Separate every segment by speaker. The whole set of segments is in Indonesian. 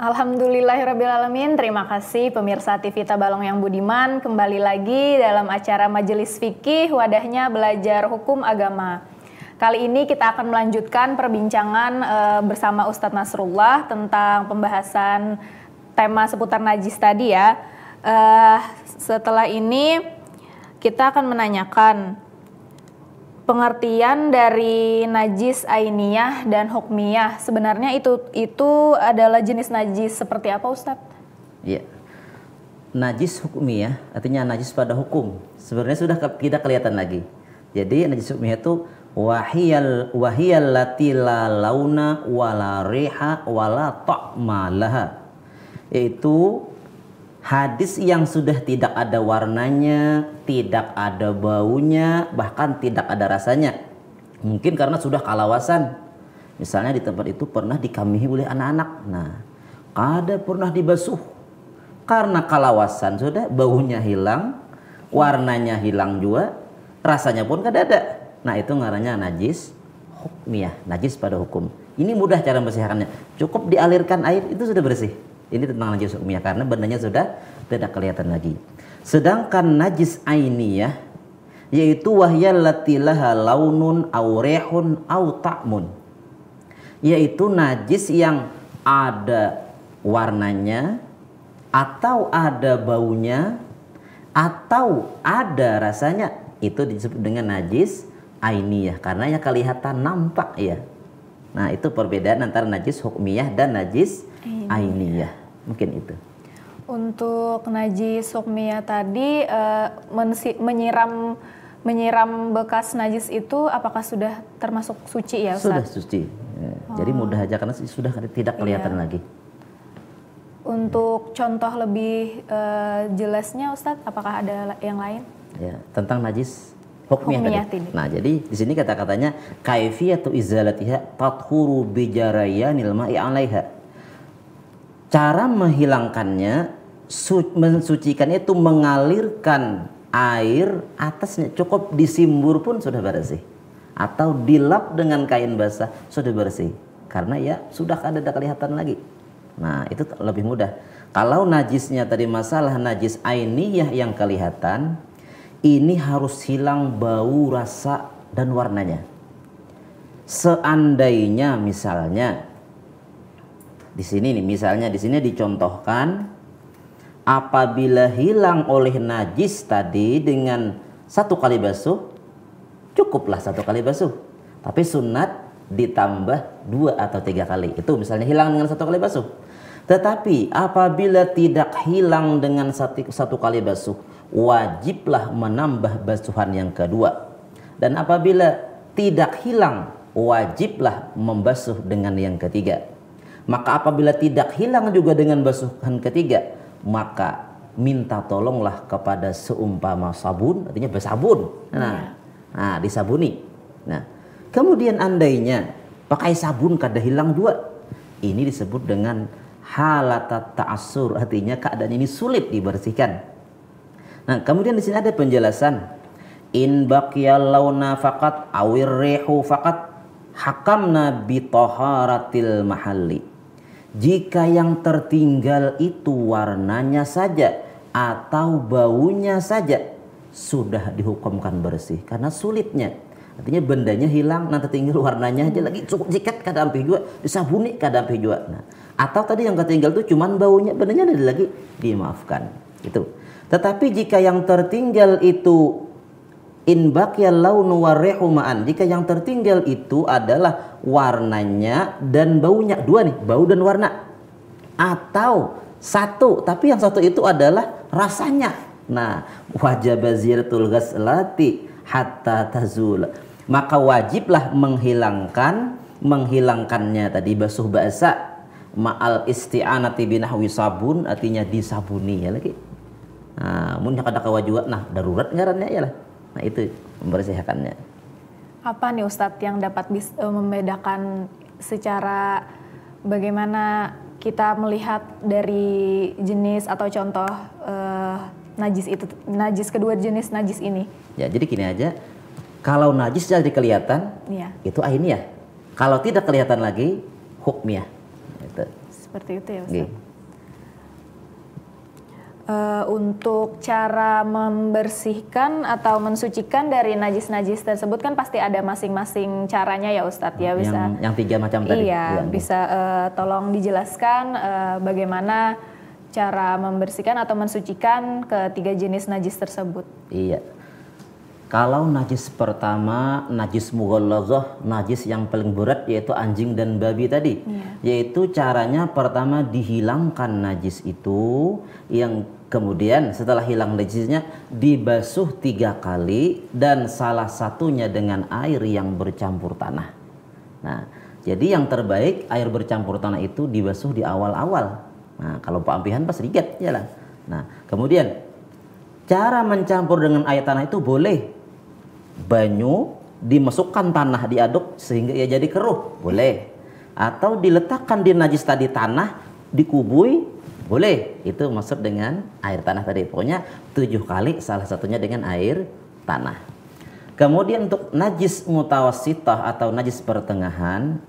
Speaker 1: Alhamdulillahirrabbilalamin. Terima kasih pemirsa TV Tabalong yang budiman. Kembali lagi dalam acara Majelis Fikih, wadahnya belajar hukum agama. Kali ini kita akan melanjutkan perbincangan bersama Ustadz Nasrullah tentang pembahasan tema seputar najis tadi ya. Setelah ini kita akan menanyakan pengertian dari najis ainiyah dan hukmiyah. Sebenarnya itu adalah jenis najis seperti apa, Ustadz?
Speaker 2: Iya. Najis hukmiyah artinya najis pada hukum. Sebenarnya sudah tidak kelihatan lagi. Jadi najis hukmiyah itu wahiyal lati la launa wala riha wala ta'ma laha. Yaitu hadis yang sudah tidak ada warnanya, tidak ada baunya, bahkan tidak ada rasanya. Mungkin karena sudah kalawasan. Misalnya di tempat itu pernah dikamihi oleh anak-anak. Nah, kada pernah dibasuh. Karena kalawasan sudah, baunya hilang, warnanya hilang juga, rasanya pun kada ada. Nah, itu ngarannya najis hukmiyah, najis pada hukum. Ini mudah cara membersihkannya. Cukup dialirkan air, itu sudah bersih. Ini tentang najis hukmiyah karena bendanya sudah tidak kelihatan lagi. Sedangkan najis ainiyah yaitu wahyal lati laha launun aw rihun aw ta'mun. Yaitu najis yang ada warnanya atau ada baunya atau ada rasanya. Itu disebut dengan najis ainiyah karena yang kelihatan nampak ya. Nah, itu perbedaan antara najis hukmiyah dan najis ainiyah. Mungkin itu.
Speaker 1: Untuk najis hukmiyah tadi menyiram bekas najis itu apakah sudah termasuk suci ya, Ustaz?
Speaker 2: Sudah suci. Jadi mudah aja karena sudah tidak kelihatan lagi.
Speaker 1: Untuk contoh lebih jelasnya, Ustaz, apakah ada yang lain?
Speaker 2: Ya, tentang najis hukmiyah tadi. Nah, jadi di sini kata-katanya kaifiyatu izalatiha tathuru bijarayanil ma'i 'alaiha. Cara menghilangkannya, mensucikannya itu mengalirkan air atasnya, cukup disimbur pun sudah bersih. Atau dilap dengan kain basah sudah bersih. Karena ya sudah ada kelihatan lagi. Nah, itu lebih mudah. Kalau najisnya tadi masalah najis ainiyah yang kelihatan, ini harus hilang bau, rasa, dan warnanya. Seandainya misalnya di sini nih, misalnya di sini dicontohkan apabila hilang oleh najis tadi dengan satu kali basuh, cukuplah satu kali basuh. Tapi sunat ditambah 2 atau 3 kali. Itu misalnya hilang dengan satu kali basuh. Tetapi apabila tidak hilang dengan satu kali basuh, wajiblah menambah basuhan yang kedua. Dan apabila tidak hilang, wajiblah membasuh dengan yang ketiga. Maka apabila tidak hilang juga dengan basuhan ketiga, maka minta tolonglah kepada seumpama sabun, artinya bersabun. Nah, disabuni. Nah, kemudian andainya pakai sabun kada hilang juga, ini disebut dengan halatat ta'assur, artinya keadaan ini sulit dibersihkan. Nah, kemudian di sini ada penjelasan in baqiyal launa faqat awir rihu faqat hakamna bi taharatil mahalli. Jika yang tertinggal itu warnanya saja atau baunya saja, sudah dihukumkan bersih karena sulitnya. Artinya bendanya hilang, nanti tinggal warnanya aja lagi, cukup jikat kada ampih juga, disabuni kada ampih juga. Nah, atau tadi yang ketinggal itu cuman baunya, bendanya ada lagi, dimaafkan. Itu. Tetapi jika yang tertinggal itu in baqiyal launu warrihu ma'an, jika yang tertinggal itu adalah warnanya dan baunya, 2 nih, bau dan warna, atau satu tapi yang satu itu adalah rasanya. Nah, wajib ziratul ghaslati hatta tazul, maka wajiblah menghilangkannya tadi basuh basa ma'al isti'anati binahwi sabun, artinya disabuni ya lagi. Nah, mun kada kawa juga, nah darurat ngarannya ya lah. Nah, itu membersihkannya.
Speaker 1: Apa nih Ustadz yang dapat membedakan secara bagaimana kita melihat dari jenis atau contoh najis kedua jenis najis ini?
Speaker 2: Ya, jadi gini aja. Kalau najis jadi kelihatan, itu ainiyah. Kalau tidak kelihatan lagi, hukmiyah. Itu.
Speaker 1: seperti itu ya Ustaz.
Speaker 2: Nggih.
Speaker 1: Untuk cara membersihkan atau mensucikan dari najis-najis tersebut kan pasti ada masing-masing caranya ya Ustadz ya, bisa
Speaker 2: yang 3 macam tadi.
Speaker 1: iya bisa tolong dijelaskan bagaimana cara membersihkan atau mensucikan ketiga jenis najis tersebut.
Speaker 2: Iya. Kalau najis pertama, najis mughallazah, najis yang paling berat yaitu anjing dan babi tadi. Yaitu caranya pertama dihilangkan najis itu, yang kemudian setelah hilang najisnya dibasuh 3 kali dan salah satunya dengan air yang bercampur tanah. Nah, jadi yang terbaik air bercampur tanah itu dibasuh di awal-awal. Nah, kalau pampihan pas rigat jalan. Nah, kemudian cara mencampur dengan air tanah itu boleh banyu dimasukkan tanah diaduk sehingga ia jadi keruh, boleh. Atau diletakkan di najis tadi tanah, dikubui, boleh. Itu maksud dengan air tanah tadi. Pokoknya 7 kali, salah satunya dengan air tanah. Kemudian untuk najis mutawassithah atau najis pertengahan,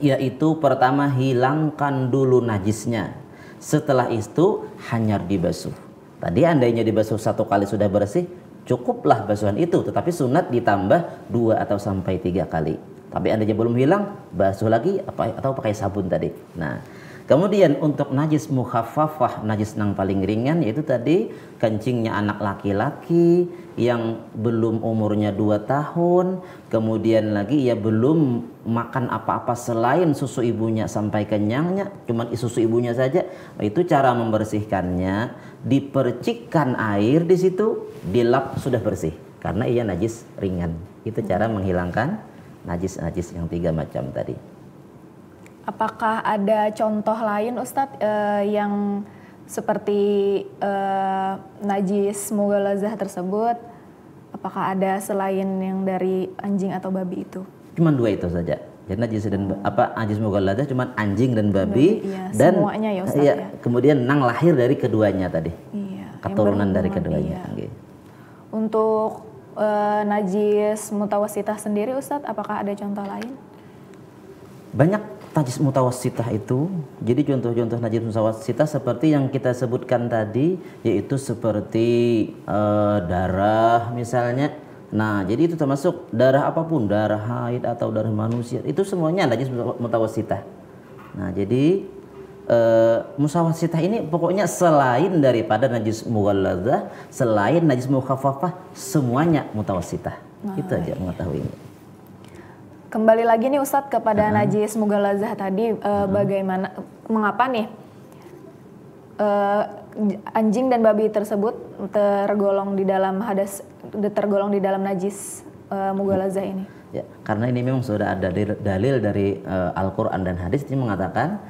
Speaker 2: yaitu pertama hilangkan dulu najisnya. Setelah itu hanyar dibasuh. Tadi andainya dibasuh 1 kali sudah bersih, cukuplah basuhan itu, tetapi sunat ditambah 2 atau sampai 3 kali. Tapi andainya belum hilang, basuh lagi atau pakai sabun tadi. Nah, kemudian untuk najis mukhaffafah, najis yang paling ringan, yaitu tadi kencingnya anak laki-laki yang belum umurnya 2 tahun, kemudian lagi ia belum makan apa-apa selain susu ibunya sampai kenyangnya, cuman susu ibunya saja. Itu cara membersihkannya, dipercikkan air di situ, dilap sudah bersih karena ia najis ringan. Itu cara menghilangkan najis-najis yang 3 macam tadi.
Speaker 1: Apakah ada contoh lain Ustadz yang seperti najis mughallazah tersebut? Apakah ada selain yang dari anjing atau babi itu?
Speaker 2: Cuman 2 itu saja. Jadi najis dan najis mughallazah cuman anjing dan babi,
Speaker 1: iya,
Speaker 2: dan
Speaker 1: semuanya ya Ustadz
Speaker 2: iya,
Speaker 1: ya.
Speaker 2: Kemudian nang lahir dari keduanya tadi.
Speaker 1: Iya,
Speaker 2: keturunan dari keduanya.
Speaker 1: Iya. Untuk najis mutawassithah sendiri Ustadz, apakah ada contoh lain?
Speaker 2: Banyak najis mutawassithah itu. Jadi contoh-contoh najis mutawassithah seperti yang kita sebutkan tadi, yaitu seperti darah misalnya. Nah, jadi itu termasuk darah apapun, darah haid atau darah manusia, itu semuanya najis mutawassithah. Nah, jadi mutawassithah ini pokoknya selain daripada najis mughallazah, selain najis mukhaffafah, semuanya mutawassithah. Itu aja mengetahuinya.
Speaker 1: Kembali lagi nih Ustadz kepada najis mughallazah tadi, bagaimana, mengapa nih anjing dan babi tersebut tergolong di dalam najis mughallazah ini?
Speaker 2: Ya, karena ini memang sudah ada dalil dari Al-Quran dan hadis ini mengatakan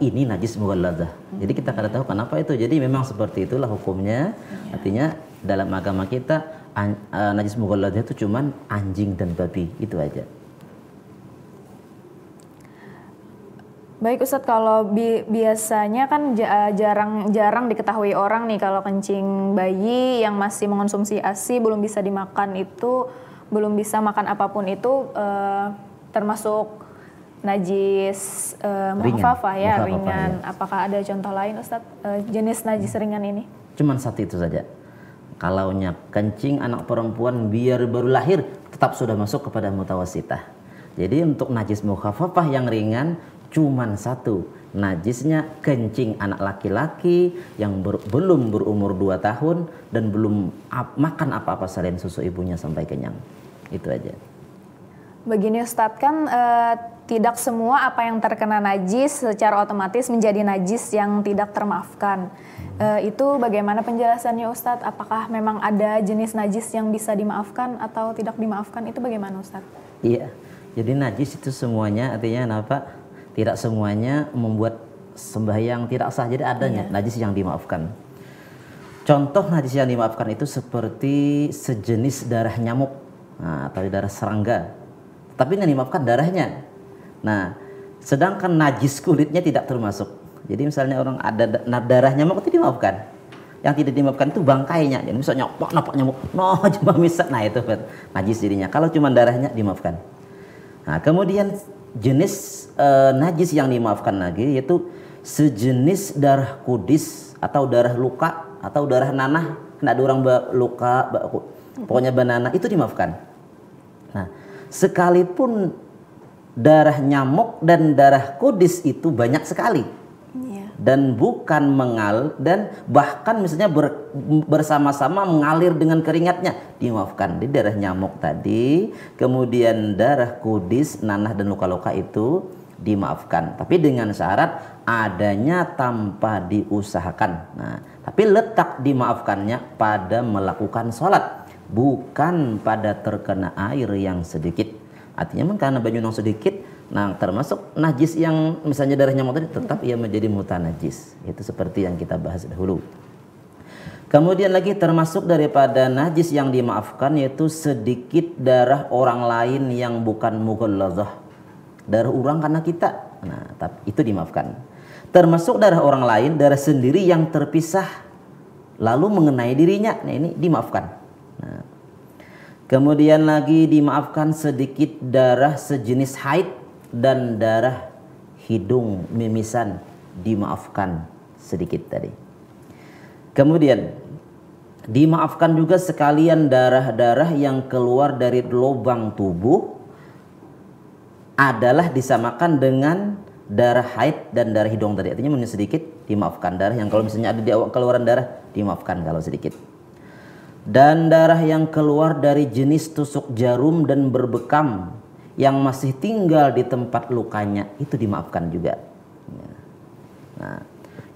Speaker 2: ini najis mughallazah. Jadi kita kada tahu kenapa itu. Jadi memang seperti itulah hukumnya. Artinya dalam agama kita najis mughallazah itu cuman anjing dan babi, itu aja.
Speaker 1: Baik Ustadz, kalau biasanya kan jarang diketahui orang nih kalau kencing bayi yang masih mengonsumsi ASI belum bisa dimakan itu, belum bisa makan apapun itu termasuk najis mukhaffafah ya, ringan. Apakah ada contoh lain Ustadz jenis najis ringan ini?
Speaker 2: Cuman 1 itu saja. Kalau kencing anak perempuan biar baru lahir tetap sudah masuk kepada mutawassithah. Jadi untuk najis mukhaffafah yang ringan cuman 1, najisnya kencing anak laki-laki yang belum berumur 2 tahun dan belum makan apa-apa selain susu ibunya sampai kenyang. Itu aja.
Speaker 1: Begini Ustadz, kan tidak semua apa yang terkena najis secara otomatis menjadi najis yang tidak termaafkan. Itu bagaimana penjelasannya Ustadz? Apakah memang ada jenis najis yang bisa dimaafkan atau tidak dimaafkan? Itu bagaimana Ustadz?
Speaker 2: Iya, jadi najis itu semuanya artinya apa? Tidak semuanya membuat sembahyang tidak sah. Jadi adanya najis yang dimaafkan. Contoh najis yang dimaafkan itu seperti sejenis darah nyamuk atau darah serangga. Tapi yang dimaafkan darahnya. Nah, sedangkan najis kulitnya tidak termasuk. Jadi misalnya orang ada darah nyamuk itu dimaafkan. Yang tidak dimaafkan itu bangkainya. Jadi misalnya nampak nyamuk, cuma misal, nah itu najis jadinya. Kalau cuma darahnya dimaafkan. Nah, kemudian jenis najis yang dimaafkan lagi yaitu sejenis darah kudis atau darah luka atau darah nanah, kena ada orang luka, pokoknya banana itu dimaafkan. Nah, sekalipun darah nyamuk dan darah kudis itu banyak sekali dan bukan dan bahkan misalnya bersama-sama mengalir dengan keringatnya, dimaafkan. Di darah nyamuk tadi, kemudian darah kudis, nanah dan luka-luka itu dimaafkan, tapi dengan syarat adanya tanpa diusahakan. Nah, tapi letak dimaafkannya pada melakukan sholat, bukan pada terkena air yang sedikit. Artinya karena baju yang sedikit, nah termasuk najis yang misalnya darah nyamuk tadi tetap ia menjadi mutanajis. Itu seperti yang kita bahas dahulu. Kemudian lagi termasuk daripada najis yang dimaafkan yaitu sedikit darah orang lain yang bukan mughalladzah. Darah orang karena kita, nah tapi itu dimaafkan. Termasuk darah orang lain, darah sendiri yang terpisah lalu mengenai dirinya, nah ini dimaafkan. Nah, kemudian lagi dimaafkan sedikit darah sejenis haid dan darah hidung mimisan, dimaafkan sedikit tadi. Kemudian dimaafkan juga sekalian darah-darah yang keluar dari lubang tubuh adalah disamakan dengan darah haid dan darah hidung tadi. Artinya sedikit dimaafkan. Darah yang kalau misalnya ada di awal keluaran darah dimaafkan kalau sedikit. Dan darah yang keluar dari jenis tusuk jarum dan berbekam yang masih tinggal di tempat lukanya itu dimaafkan juga. Nah,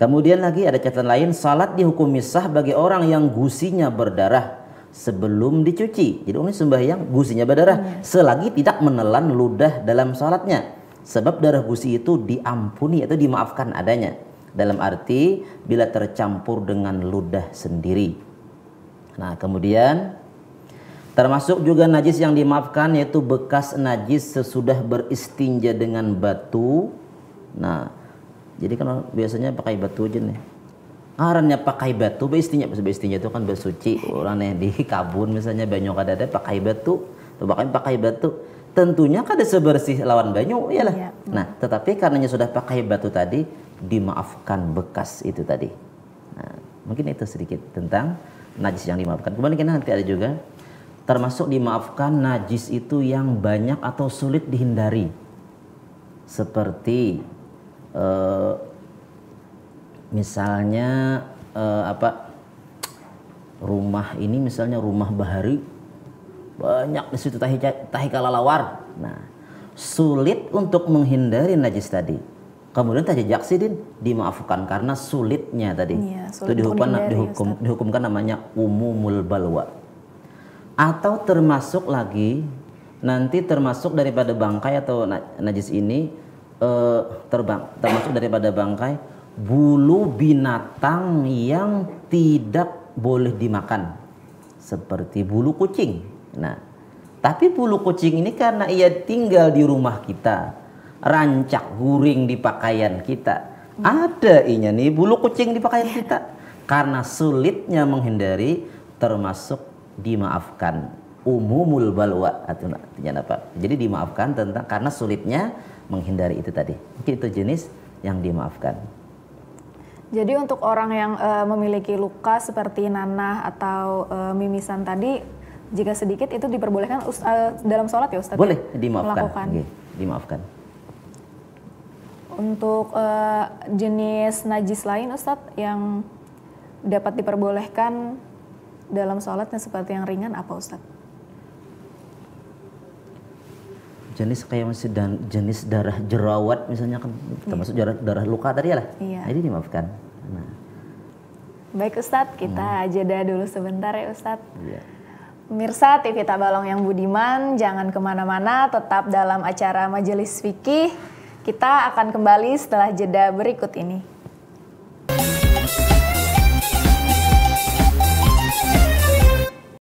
Speaker 2: kemudian lagi ada catatan lain, salat dihukumi sah bagi orang yang gusinya berdarah sebelum dicuci. Jadi ini sembahyang gusinya berdarah selagi tidak menelan ludah dalam salatnya. Sebab darah gusi itu diampuni atau dimaafkan adanya. Dalam arti bila tercampur dengan ludah sendiri. Nah, kemudian termasuk juga najis yang dimaafkan yaitu bekas najis sesudah beristinja dengan batu. Nah, jadi kan biasanya pakai batu aja nih. Arannya pakai batu, beristinja itu kan bersuci. Orang yang di kabun misalnya banyu kadada pakai batu, pakai batu. Tentunya kada sebersih lawan banyu, iyalah. Iya. Nah, tetapi karenanya sudah pakai batu tadi dimaafkan bekas itu tadi. Nah, mungkin itu sedikit tentang najis yang dimaafkan. Kemudian nanti ada juga termasuk dimaafkan najis itu yang banyak atau sulit dihindari. Seperti misalnya rumah ini misalnya rumah bahari banyak di situ tahi kalalawar. Nah, sulit untuk menghindari najis tadi. Kemudian tajajak sidin dimaafkan karena sulitnya tadi. Iya, sulit itu dihukumkan namanya umumul balwa. Atau termasuk lagi nanti termasuk daripada bangkai atau najis ini termasuk daripada bangkai bulu binatang yang tidak boleh dimakan seperti bulu kucing. Nah, tapi bulu kucing ini karena ia tinggal di rumah kita, rancak guring di pakaian kita, ada inya nih bulu kucing di pakaian kita. Karena sulitnya menghindari termasuk dimaafkan umumul balwa artinya apa? Jadi dimaafkan karena sulitnya menghindari itu tadi. Mungkin itu jenis yang dimaafkan.
Speaker 1: Jadi untuk orang yang memiliki luka seperti nanah atau mimisan tadi, jika sedikit itu diperbolehkan dalam sholat ya Ustadz?
Speaker 2: Boleh, dimaafkan. Okay, dimaafkan.
Speaker 1: Untuk jenis najis lain Ustadz yang dapat diperbolehkan dalam sholatnya seperti yang ringan apa Ustadz?
Speaker 2: Jenis kayak masih jenis darah jerawat misalnya kan termasuk darah luka tadi ya lah. Iya. Jadi dimaafkan. Nah.
Speaker 1: Baik Ustadz, kita jeda dulu sebentar ya Ustadz. Iya. Pemirsa TV Tabalong yang budiman, jangan kemana-mana, tetap dalam acara Majelis Fikih. Kita akan kembali setelah jeda berikut ini.